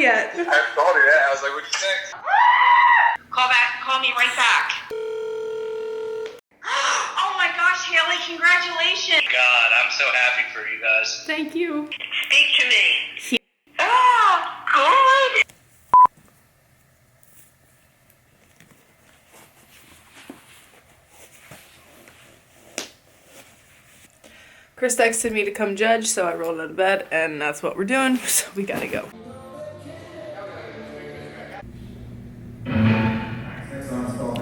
yet. I haven't called her yet. I was like, what'd you think? Call me right back. Oh my gosh, Haley, congratulations. God, I'm so happy for you guys. Thank you. Speak to me. Oh, good. Chris texted me to come judge, so I rolled out of bed, and that's what we're doing, so we gotta go.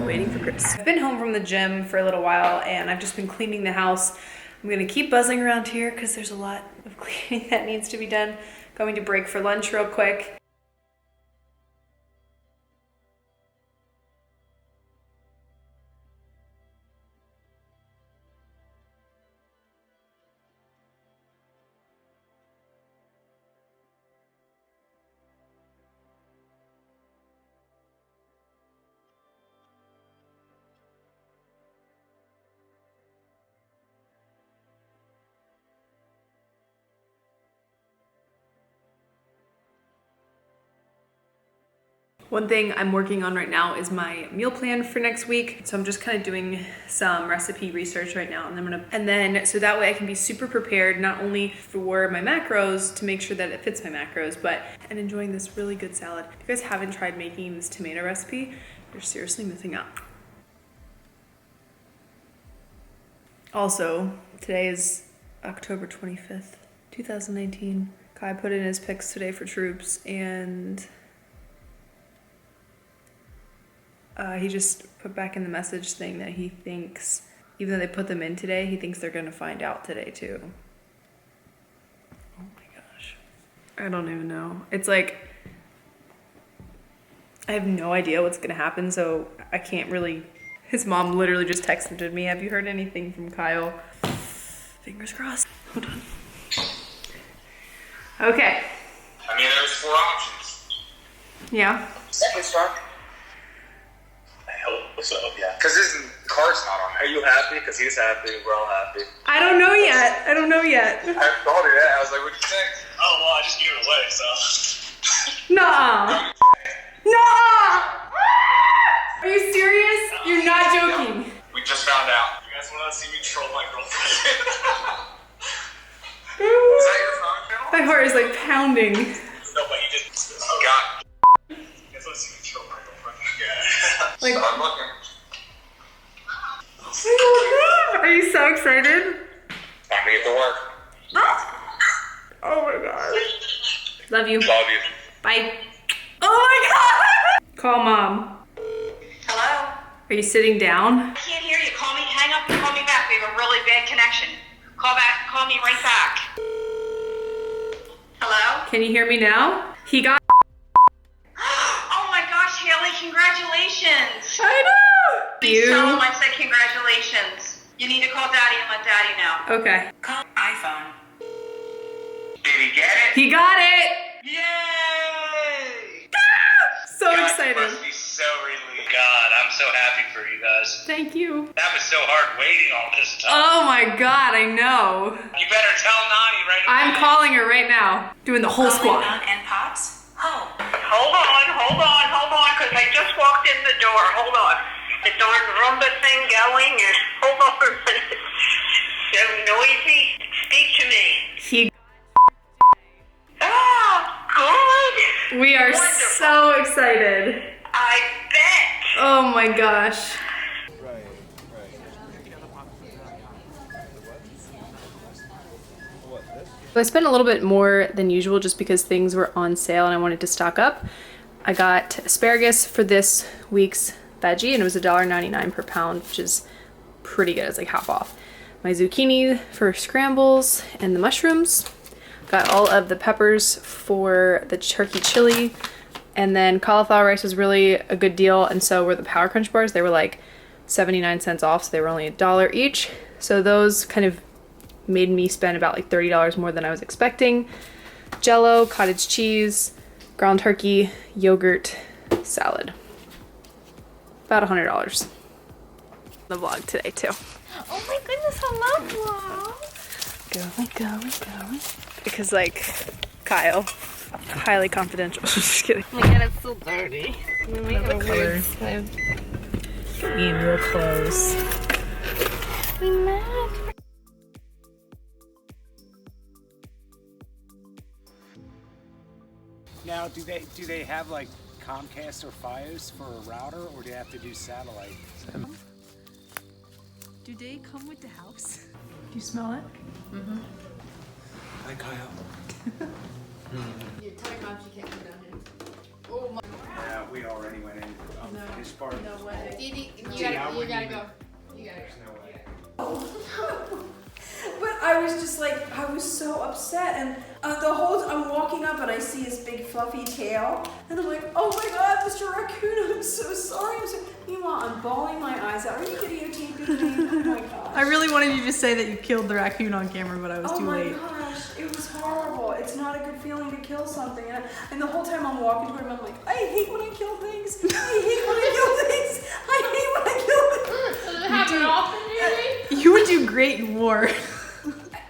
Waiting for Chris. I've been home from the gym for a little while, and I've just been cleaning the house. I'm gonna keep buzzing around here because there's a lot of cleaning that needs to be done. Going to break for lunch real quick. One thing I'm working on right now is my meal plan for next week. So I'm just kind of doing some recipe research right now, and then so that way I can be super prepared, not only for my macros to make sure that it fits my macros, but and enjoying this really good salad. If you guys haven't tried making this tomato recipe, you're seriously missing out. Also, today is October 25th, 2019. Kai put in his picks today for troops, and he just put back in the message thing that he thinks, even though they put them in today, he thinks they're gonna find out today too. Oh my gosh. I don't even know. It's like, I have no idea what's gonna happen, so I can't really. His mom literally just texted me, have you heard anything from Kyle? Fingers crossed. Hold on. Okay. I mean, there's 4 options. Yeah. Second stock. I hope so, yeah. Because his car's not on there. Are you happy? Because he's happy, we're all happy. I don't know yet. I don't know yet. I haven't called her yet. I was like, what'd you think? Oh, well, I just gave it away, so. Nah. Nah. Are you serious? You're not joking. We just found out. You guys want to see me troll my girlfriend? Is that your phone channel? My heart is like pounding. No, but you just. God. You guys want to see me troll my girlfriend? Yeah. Like, I'm looking. are you so excited? Time to get to work. Oh my god. Love you. Love you. Bye. Oh my god. Call mom. Hello? Are you sitting down? I can't hear you. Call me, hang up and call me back. We have a really bad connection. Call me right back. Hello? Can you hear me now? He got. Oh my gosh, Haley, congratulations. I know. Please tell him I said congratulations. You need to call Daddy and let Daddy know. Okay. Call iPhone. Did he get it? He got it. Yay! So God, excited. You must be so relieved. God, I'm so happy for you guys. Thank you. That was so hard waiting all this time. Oh my god, I know. You better tell Nani right away. I'm calling her right now. Doing the whole squad. And Pops? Home. Hold on, because I just walked in the door. Hold on. The darn Roomba thing going, and hold on a minute. So noisy. Speak to me. He. Oh, good. We are Wonderful. so excited. I bet. Oh my gosh. So I spent a little bit more than usual just because things were on sale and I wanted to stock up. I got asparagus for this week's veggie and it was $1.99 per pound, which is pretty good. It's like half off. My zucchini for scrambles and the mushrooms. Got all of the peppers for the turkey chili, and then cauliflower rice was really a good deal, and so were the Power Crunch bars. They were like 79 cents off, so they were only $1 each. So those kind of made me spend about like $30 more than I was expecting. Jello, cottage cheese, ground turkey, yogurt, salad. About $100. The vlog today too. Oh my goodness, I love vlog. Going. Because like Kyle, highly confidential. Just kidding. Oh my god, it's so dirty. We make Love a the weird color. slime. Being real close. We mad. Now, do they have like Comcast or Fios for a router, or do they have to do satellite? Do they come with the house? Do you smell it? Mm-hmm. Hi, Kyle. You're telling moms you can't come down here. Oh my. Yeah, we already went in. His part. No way. Didi, you See, I gotta wouldn't go. even- You gotta There's no way. But I was just like, I was so upset, and the whole I'm walking up and I see his big fluffy tail, and I'm like, oh my god, Mr. Raccoon, I'm so sorry. Meanwhile, I'm bawling my eyes out. Are you videotaping me? Oh my gosh. I really wanted you to say that you killed the raccoon on camera, but I was too late. Oh my gosh, it was horrible. It's not a good feeling to kill something. And the whole time I'm walking toward him, I'm like, I hate when I kill things. I hate when I kill things. I hate when I kill things. Does it happen often, usually? You would do great in war.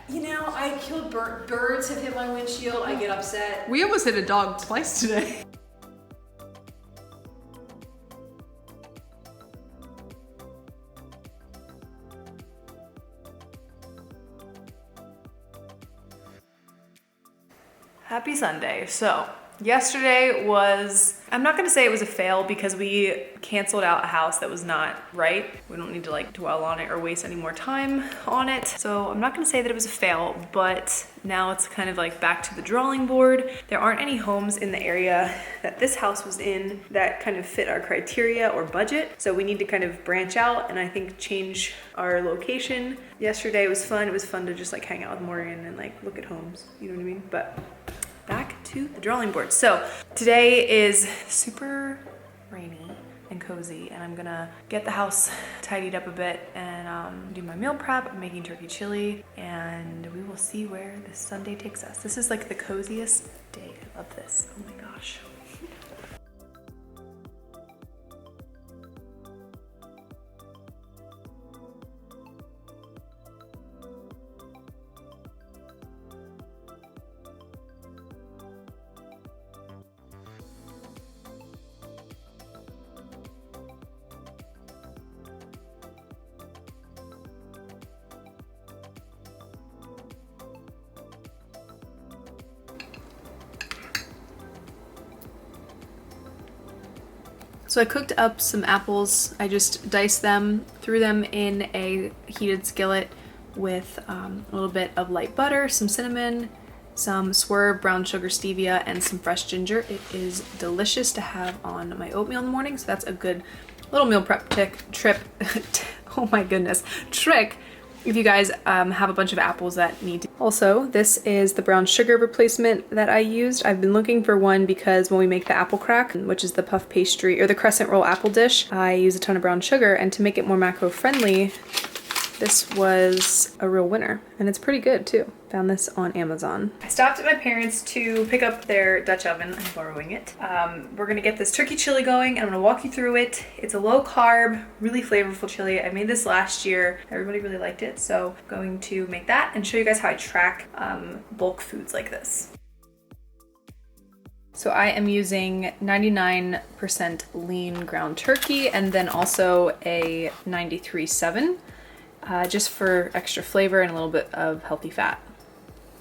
You know, I killed birds have hit my windshield. I get upset. We almost hit a dog twice today. Happy Sunday. So, yesterday was, I'm not gonna say it was a fail because we canceled out a house that was not right. We don't need to like dwell on it or waste any more time on it. So I'm not gonna say that it was a fail, but now it's kind of like back to the drawing board. There aren't any homes in the area that this house was in that kind of fit our criteria or budget. So we need to kind of branch out and I think change our location. Yesterday was fun. It was fun to just like hang out with Morgan and like look at homes, you know what I mean? But back to the drawing board. So today is super rainy and cozy and I'm gonna get the house tidied up a bit and do my meal prep. I'm making turkey chili and we will see where this Sunday takes us. This is like the coziest day. I love this. Oh my gosh. So I cooked up some apples. I just diced them, threw them in a heated skillet with a little bit of light butter, some cinnamon, some Swerve brown sugar stevia, and some fresh ginger. It is delicious to have on my oatmeal in the morning, so that's a good little meal prep trick if you guys have a bunch of apples that need to. Also, this is the brown sugar replacement that I used. I've been looking for one because when we make the apple crack, which is the puff pastry or the crescent roll apple dish, I use a ton of brown sugar, and to make it more macro friendly, this was a real winner, and it's pretty good too. Found this on Amazon. I stopped at my parents' to pick up their Dutch oven. I'm borrowing it. We're gonna get this turkey chili going, and I'm gonna walk you through it. It's a low carb, really flavorful chili. I made this last year. Everybody really liked it, so I'm going to make that and show you guys how I track bulk foods like this. So I am using 99% lean ground turkey and then also a 93.7. Just for extra flavor and a little bit of healthy fat.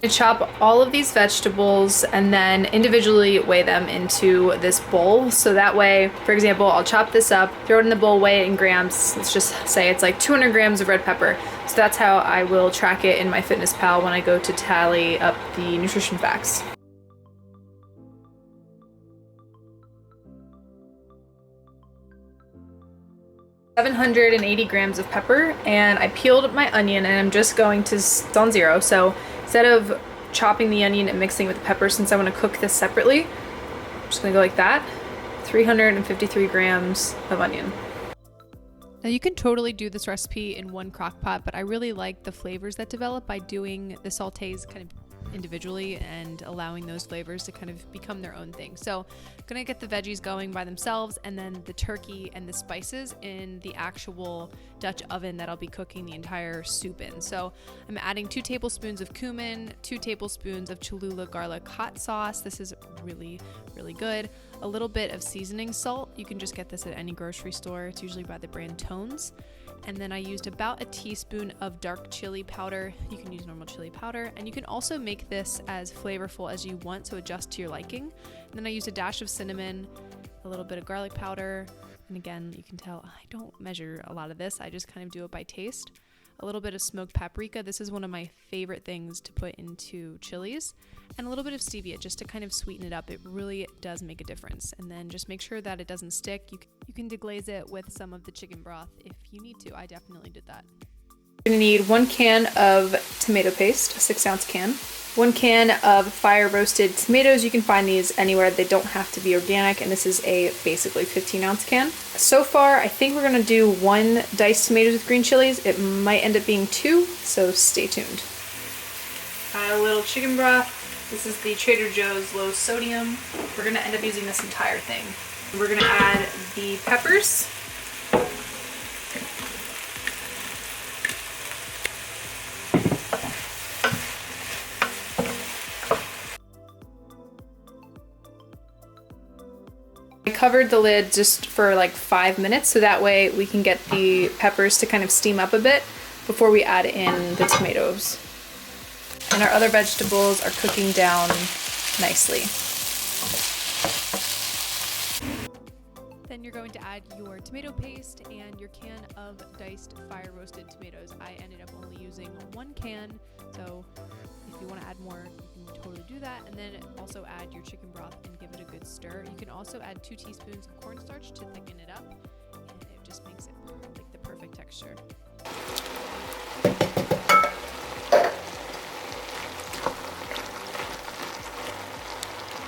I chop all of these vegetables and then individually weigh them into this bowl. So that way, for example, I'll chop this up, throw it in the bowl, weigh it in grams. Let's just say it's like 200 grams of red pepper. So that's how I will track it in my MyFitnessPal when I go to tally up the nutrition facts. $780 grams of pepper, and I peeled my onion and I'm just going to, it's on 0, so instead of chopping the onion and mixing with the pepper, since I want to cook this separately, I'm just gonna go like that. 353 grams of onion. Now you can totally do this recipe in one crock pot, but I really like the flavors that develop by doing the sautés kind of individually and allowing those flavors to kind of become their own thing. So I'm gonna get the veggies going by themselves, and then the turkey and the spices in the actual Dutch oven that I'll be cooking the entire soup in. So I'm adding 2 tablespoons of cumin, 2 tablespoons of Cholula garlic hot sauce. This is really, really good. A little bit of seasoning salt. You can just get this at any grocery store. It's usually by the brand Tones. And then I used about a teaspoon of dark chili powder. You can use normal chili powder, and you can also make this as flavorful as you want, so adjust to your liking. And then I used a dash of cinnamon, a little bit of garlic powder, and again, you can tell I don't measure a lot of this, I just kind of do it by taste. A little bit of smoked paprika. This is one of my favorite things to put into chilies. And a little bit of stevia just to kind of sweeten it up. It really does make a difference. And then just make sure that it doesn't stick. You can deglaze it with some of the chicken broth if you need to. I definitely did that. You're gonna need 1 can of tomato paste, a 6-ounce can. 1 can of fire roasted tomatoes. You can find these anywhere. They don't have to be organic, and this is a basically 15-ounce can. So far, I think we're gonna do 1 diced tomatoes with green chilies. It might end up being 2, so stay tuned. A little chicken broth. This is the Trader Joe's low sodium. We're gonna end up using this entire thing. We're gonna add the peppers. I covered the lid just for like 5 minutes, so that way we can get the peppers to kind of steam up a bit before we add in the tomatoes. And our other vegetables are cooking down nicely. Then you're going to add your tomato paste and your can of diced fire roasted tomatoes. I ended up only using 1 can, so if you want to add more, you can totally do that. And then also add your chicken broth and give it a good stir. You can also add 2 teaspoons of cornstarch to thicken it up, and it just makes it like the perfect texture.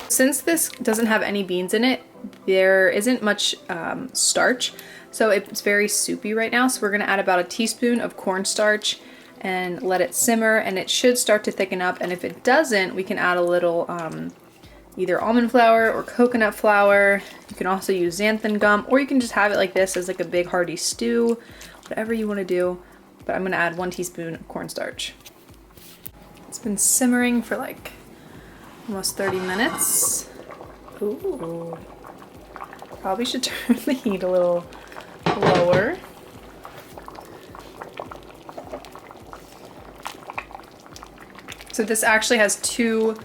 Since this doesn't have any beans in it, there isn't much starch, so it's very soupy right now. So we're gonna add about a teaspoon of cornstarch and let it simmer, and it should start to thicken up. And if it doesn't, we can add a little either almond flour or coconut flour. You can also use xanthan gum, or you can just have it like this as like a big hearty stew, whatever you want to do. But I'm gonna add 1 teaspoon of cornstarch. It's been simmering for like almost 30 minutes. Ooh. Probably should turn the heat a little lower. So this actually has 2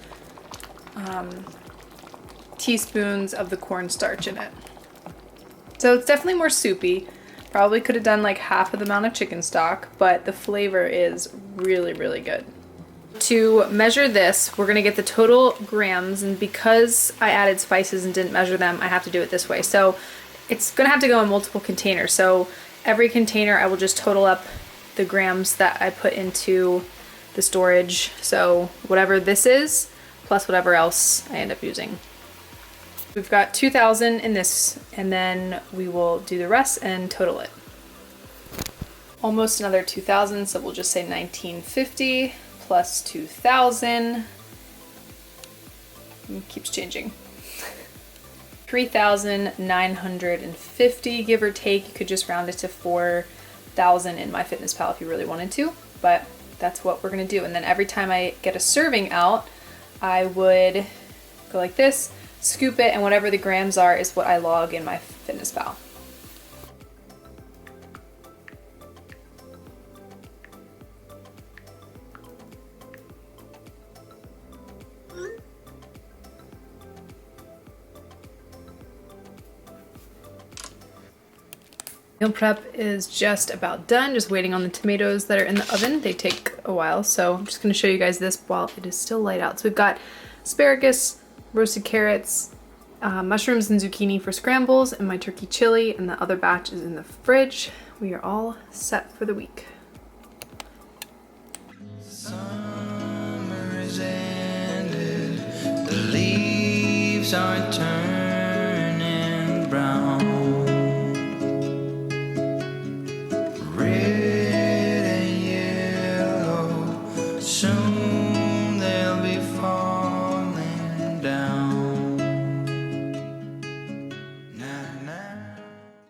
teaspoons of the cornstarch in it. So it's definitely more soupy. Probably could have done like half of the amount of chicken stock, but the flavor is really, really good. To measure this, we're gonna get the total grams, and because I added spices and didn't measure them, I have to do it this way. So it's gonna have to go in multiple containers. So every container I will just total up the grams that I put into the storage. So whatever this is, plus whatever else I end up using. We've got 2,000 in this, and then we will do the rest and total it. Almost another 2,000, so we'll just say 1950 plus 2,000. It keeps changing. 3,950, give or take. You could just round it to 4,000 in MyFitnessPal if you really wanted to, but that's what we're gonna do. And then every time I get a serving out, I would go like this, scoop it, and whatever the grams are is what I log in MyFitnessPal. Meal prep is just about done, just waiting on the tomatoes that are in the oven. They take a while, so I'm just gonna show you guys this while it is still light out. So we've got asparagus, roasted carrots, mushrooms and zucchini for scrambles, and my turkey chili, and the other batch is in the fridge. We are all set for the week. Summer is ended, the leaves aren't turned.